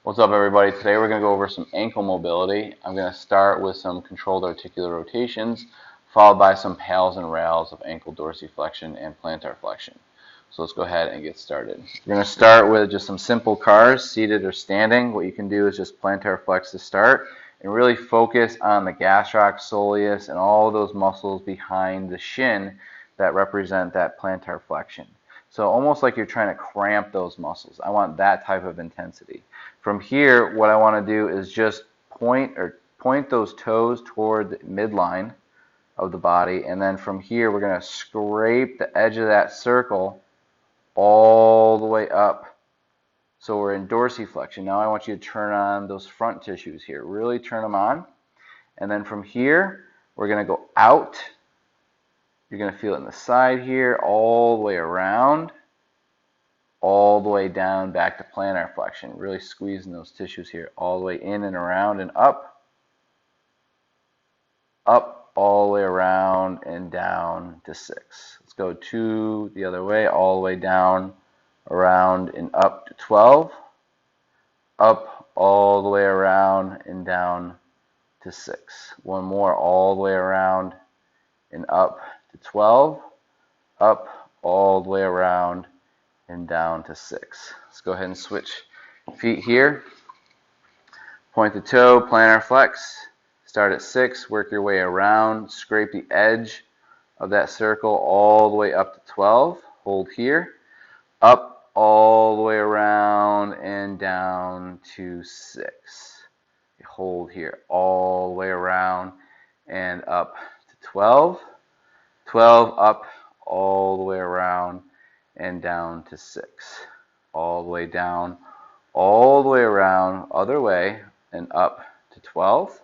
What's up, everybody? Today we're going to go over some ankle mobility. I'm going to start with some controlled articular rotations, followed by some pails and rails of ankle dorsiflexion and plantar flexion. So let's go ahead and get started. We're going to start with just some simple cars, seated or standing. What you can do is just plantar flex to start and really focus on the gastroc, soleus, and all those muscles behind the shin that represent that plantar flexion. So almost like you're trying to cramp those muscles. I want that type of intensity. From here, what I want to do is just point those toes toward the midline of the body, and then from here we're going to scrape the edge of that circle all the way up. So we're in dorsiflexion. Now I want you to turn on those front tissues here. Really turn them on. And then from here, we're going to go out. You're going to feel it in the side here, all the way around, all the way down back to plantar flexion. Really squeezing those tissues here, all the way in and around and up, all the way around and down to 6. Let's go 2 the other way, all the way down, around and up to 12, up all the way around and down to 6. One more, all the way around and up to 12, up all the way around and down to 6. Let's go ahead and switch feet here. Point the toe, plantar flex. Start at 6, work your way around, scrape the edge of that circle all the way up to 12. Hold here. Up all the way around and down to 6. Hold here all the way around and up to 12. 12 up all the way around and down to 6. All the way down, all the way around, other way, and up to 12.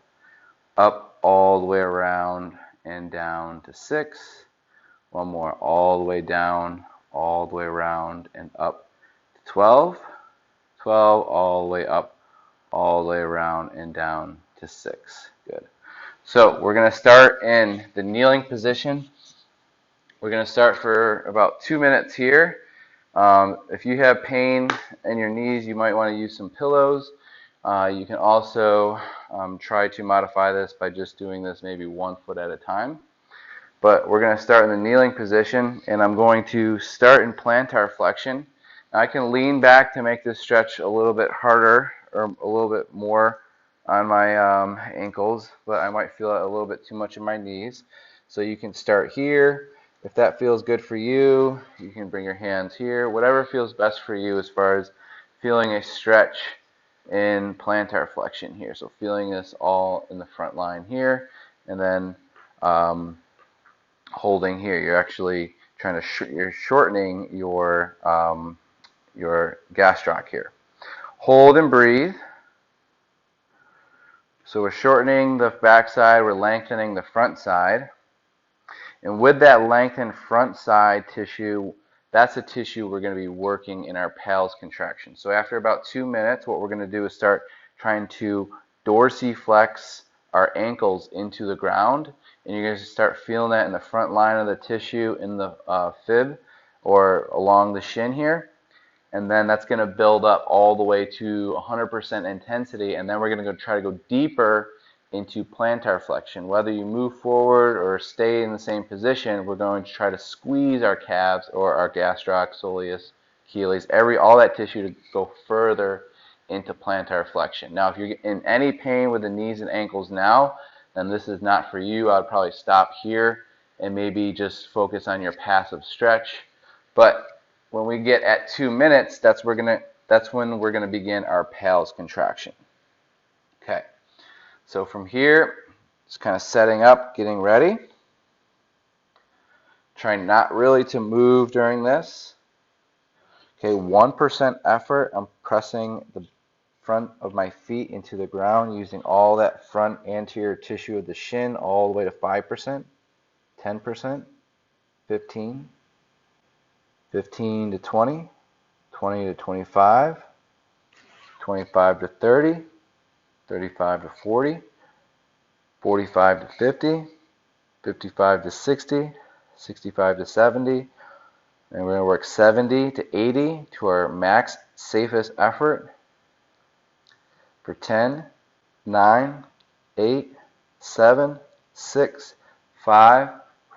Up all the way around and down to 6. One more, all the way down, all the way around and up to 12. 12, all the way up, all the way around and down to 6. Good. So we're going to start in the kneeling position. We're going to start for about 2 minutes here. If you have pain in your knees, you might want to use some pillows. You can also try to modify this by just doing this maybe 1 foot at a time. But we're going to start in the kneeling position, and I'm going to start in plantar flexion. Now I can lean back to make this stretch a little bit harder or a little bit more on my ankles, but I might feel it a little bit too much in my knees. So you can start here. If that feels good for you, you can bring your hands here. Whatever feels best for you as far as feeling a stretch in plantar flexion here. So feeling this all in the front line here, and then holding here. You're actually trying to you're shortening your gastroc here. Hold and breathe. So we're shortening the back side, we're lengthening the front side. And with that lengthened front side tissue, that's a tissue we're going to be working in our Pails contraction. So after about 2 minutes, what we're going to do is start trying to dorsiflex our ankles into the ground. And you're going to start feeling that in the front line of the tissue in the fib or along the shin here. And then that's going to build up all the way to 100% intensity. And then we're going to try to go deeper into plantar flexion. Whether you move forward or stay in the same position, we're going to try to squeeze our calves or our gastroc, soleus, Achilles, all that tissue to go further into plantar flexion. Now, if you're in any pain with the knees and ankles now, then this is not for you. I'd probably stop here and maybe just focus on your passive stretch. But when we get at 2 minutes, that's when we're gonna begin our Pails contraction. Okay. So from here, just kind of setting up, getting ready. Trying not really to move during this. Okay, 1% effort. I'm pressing the front of my feet into the ground using all that front anterior tissue of the shin all the way to 5%, 10%, 15, 15 to 20, 20 to 25, 25 to 30, 35 to 40, 45 to 50, 55 to 60, 65 to 70, and we're going to work 70 to 80 to our max safest effort. 10, 9, 8, 7, 6, 5,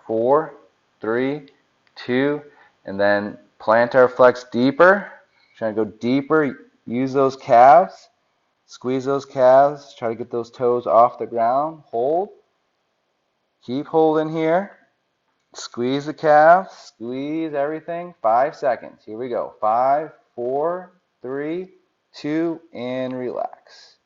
4, 3, 2, and then plantar flex deeper. Trying to go deeper. Use those calves. Squeeze those calves. Try to get those toes off the ground. Hold. Keep holding here. Squeeze the calves. Squeeze everything. 5 seconds. Here we go. 5, 4, 3, 2, and relax.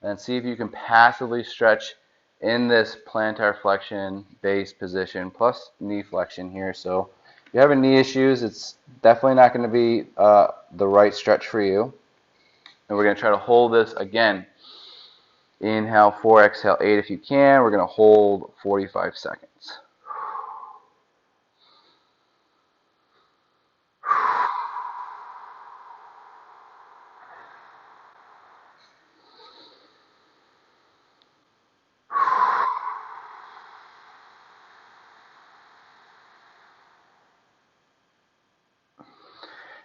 And see if you can passively stretch in this plantar flexion base position plus knee flexion here. So if you're having knee issues, it's definitely not going to be the right stretch for you. And we're going to try to hold this again. Inhale 4, exhale 8 if you can. We're going to hold 45 seconds.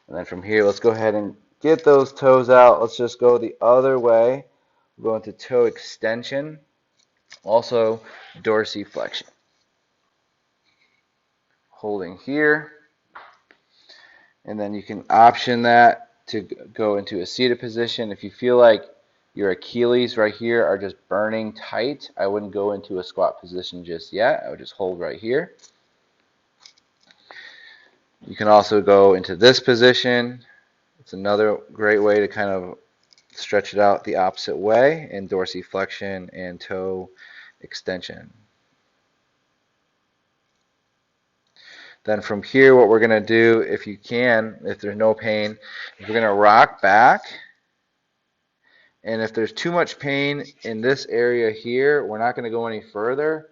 And then from here, let's go ahead and get those toes out. Let's just go the other way. We'll go into toe extension, also dorsiflexion. Holding here. And then you can option that to go into a seated position. If you feel like your Achilles right here are just burning tight, I wouldn't go into a squat position just yet. I would just hold right here. You can also go into this position. It's another great way to kind of stretch it out the opposite way in dorsiflexion and toe extension. Then from here, what we're going to do, if you can, if there's no pain, we're going to rock back. And if there's too much pain in this area here, we're not going to go any further.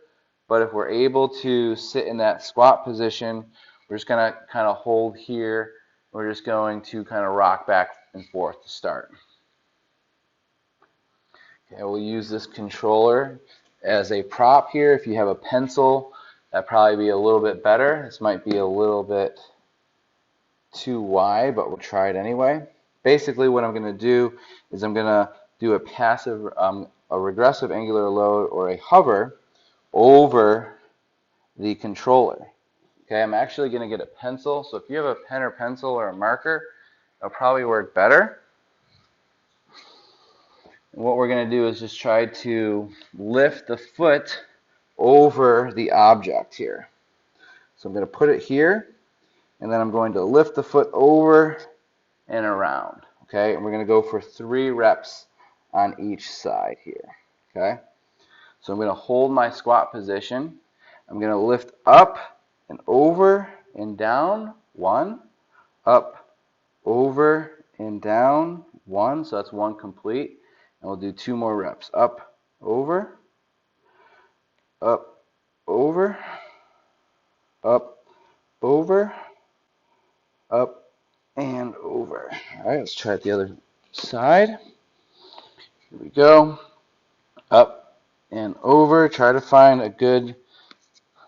But if we're able to sit in that squat position, we're just going to kind of hold here. We're just going to kind of rock back and forth to start. Okay, we'll use this controller as a prop here. If you have a pencil, that'd probably be a little bit better. This might be a little bit too wide, but we'll try it anyway. Basically, what I'm going to do is I'm going to do a passive, a regressive angular load or a hover over the controller. Okay, I'm actually going to get a pencil. So if you have a pen or pencil or a marker, it'll probably work better. And what we're going to do is just try to lift the foot over the object here. So I'm going to put it here, and then I'm going to lift the foot over and around. Okay, and we're going to go for 3 reps on each side here. Okay, so I'm going to hold my squat position. I'm going to lift up and over and down. 1, up, over, and down. 1, so that's 1 complete. And we'll do 2 more reps. Up, over, up, over, up, over, up, and over. All right, let's try it the other side. Here we go. Up and over. Try to find a good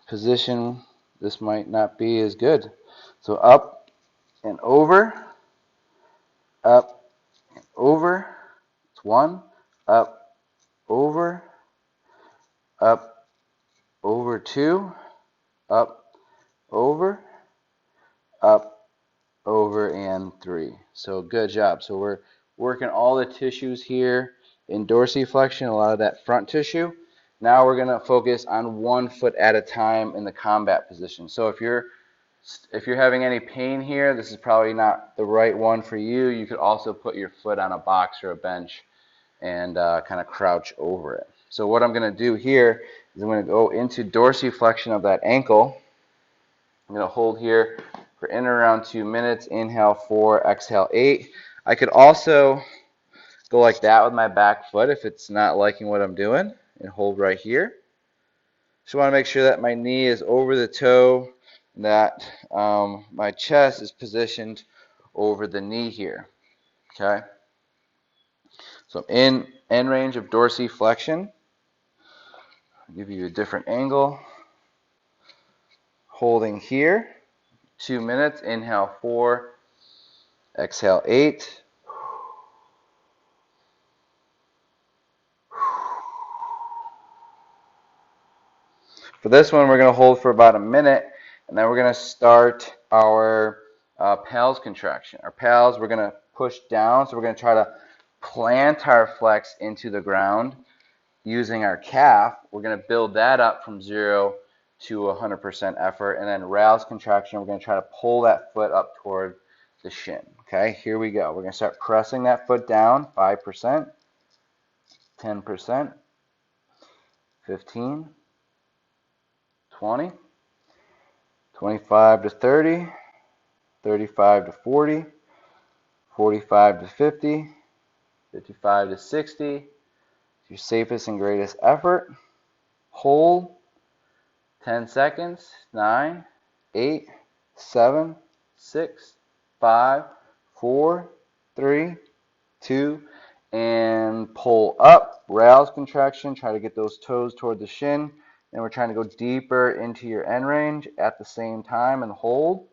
position. This might not be as good. So up and over, up and over. It's 1. Up, over, up, over 2, up, over, up, over, and 3. So good job. So we're working all the tissues here in dorsiflexion, a lot of that front tissue. Now we're going to focus on 1 foot at a time in the combat position. So if you're having any pain here, this is probably not the right one for you. You could also put your foot on a box or a bench and kind of crouch over it. So what I'm going to do here is I'm going to go into dorsiflexion of that ankle. I'm going to hold here for in and around 2 minutes. Inhale 4, exhale 8. I could also go like that with my back foot if it's not liking what I'm doing, and hold right here. Just want to make sure that my knee is over the toe, and that my chest is positioned over the knee here. Okay. So I'm in range of dorsiflexion. I'll give you a different angle. Holding here, 2 minutes. Inhale 4, exhale 8. For this one, we're going to hold for about a minute, and then we're going to start our Pails contraction. Our Pails, we're going to push down, so we're going to try to plant our flex into the ground using our calf. We're going to build that up from 0 to 100% effort, and then rouse contraction, we're going to try to pull that foot up toward the shin. Okay, here we go. We're going to start pressing that foot down, 5%, 10%, 15, 20, 25 to 30, 35 to 40, 45 to 50, 55 to 60. Your safest and greatest effort. Hold 10 seconds. 9, 8, 7, 6, 5, 4, 3, 2, and pull up. Rouse contraction. Try to get those toes toward the shin. And we're trying to go deeper into your end range at the same time and hold.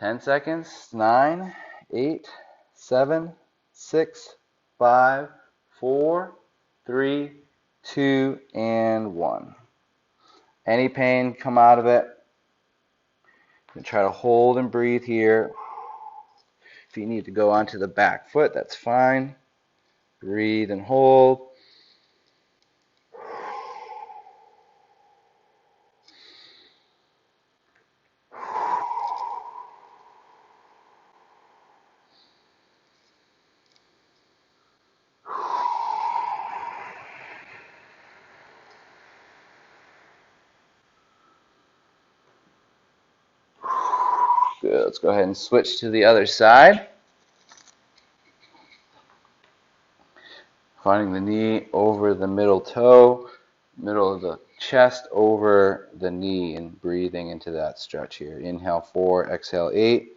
10 seconds. 9, 8, 7, 6, 5, 4, 3, 2, and 1. Any pain, come out of it. And try to hold and breathe here. If you need to go onto the back foot, that's fine. Breathe and hold. Good. Let's go ahead and switch to the other side. Finding the knee over the middle toe, middle of the chest over the knee, and breathing into that stretch here. Inhale 4, exhale 8.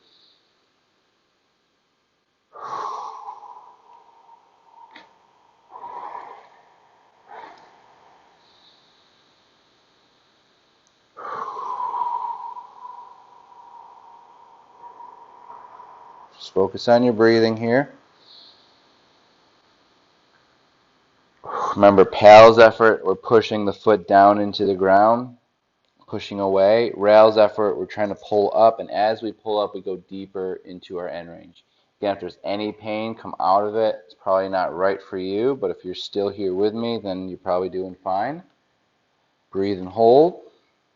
Just focus on your breathing here. Remember, Pails effort, we're pushing the foot down into the ground, pushing away. Rails effort, we're trying to pull up, and as we pull up, we go deeper into our end range. Again, if there's any pain, come out of it. It's probably not right for you, but if you're still here with me, then you're probably doing fine. Breathe and hold.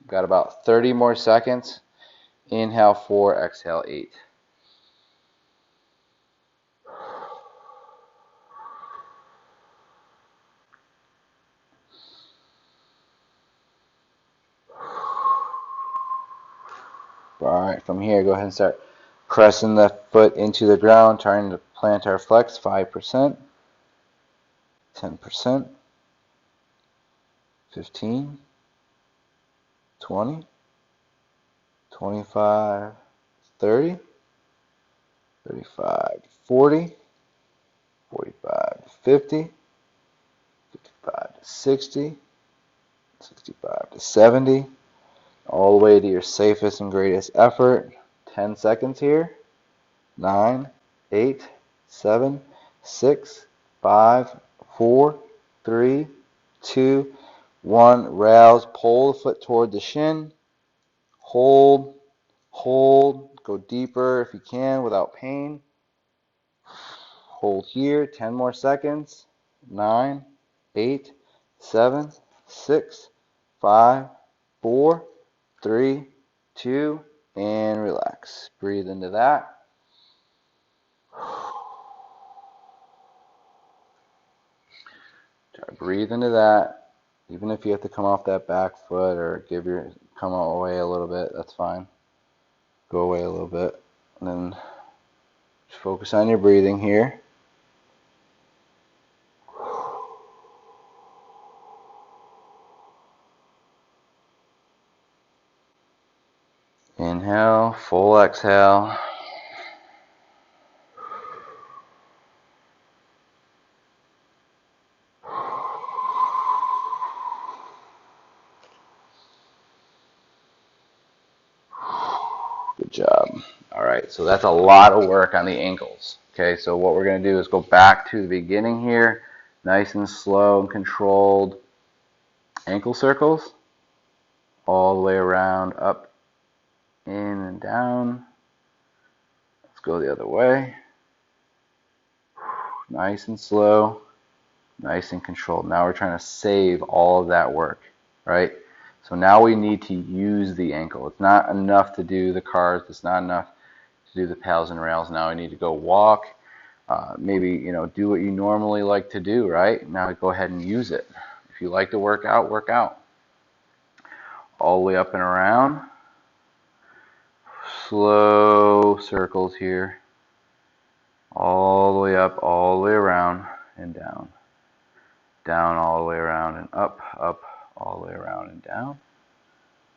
We've got about 30 more seconds. Inhale 4, exhale 8. All right, from here, go ahead and start pressing the foot into the ground, trying to plant our flex. 5%, 10%, 15, 20, 25, 30, 35 to 40, 45 to 50, 55 to 60, 65 to 70, all the way to your safest and greatest effort. 10 seconds here. 9, 8, 7, 6, 5, 4, 3, 2, 1. Rouse, pull the foot toward the shin. Hold, hold, go deeper if you can without pain. Hold here, 10 more seconds. 9, 8, 7, 6, 5, 4, 3, 2, and relax. Breathe into that. Try to breathe into that. Even if you have to come off that back foot or come away a little bit, that's fine. Go away a little bit. And then just focus on your breathing here. Inhale, full exhale. Good job. All right, so that's a lot of work on the ankles. Okay, so what we're going to do is go back to the beginning here, nice and slow and controlled. Ankle circles, all the way around, up, in, and down. Let's go the other way. Nice and slow, nice and controlled. Now we're trying to save all of that work, right? So now we need to use the ankle. It's not enough to do the cars. It's not enough to do the pails and rails. Now we need to go walk. Maybe, do what you normally like to do, right? Now go ahead and use it. If you like to work out, work out. All the way up and around. Slow circles here. All the way up, all the way around, and down. Down all the way around and up, all the way around and down.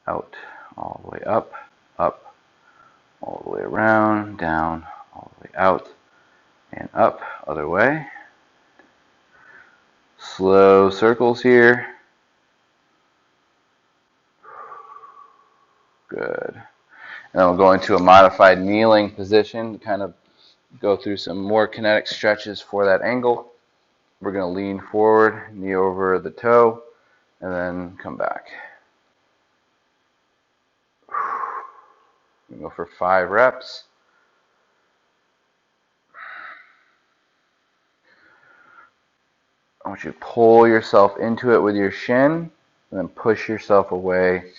Out, all the way up, all the way around, down, all the way out, and up, other way. Slow circles here. Good. And then we'll go into a modified kneeling position to kind of go through some more kinetic stretches for that angle. We're going to lean forward, knee over the toe, and then come back. We go for 5 reps. I want you to pull yourself into it with your shin, and then push yourself away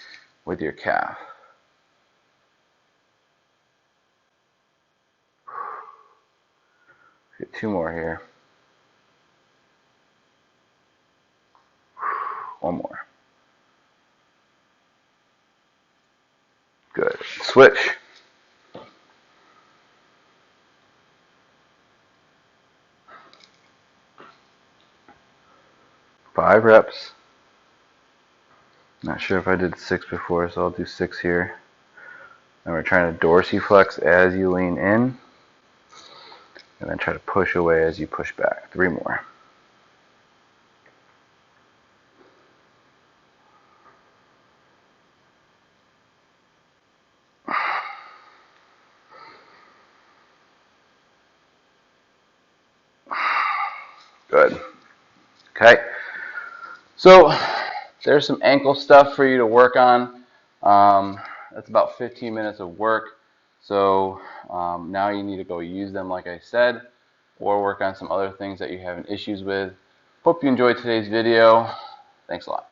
with your calf. Get 2 more here. 1 more. Good. Switch. Five reps. Not sure if I did 6 before, so I'll do 6 here. And we're trying to dorsiflex as you lean in, and then try to push away as you push back. 3 more. Good. Okay. So there's some ankle stuff for you to work on. That's about 15 minutes of work. So now you need to go use them, like I said, or work on some other things that you're having issues with. Hope you enjoyed today's video. Thanks a lot.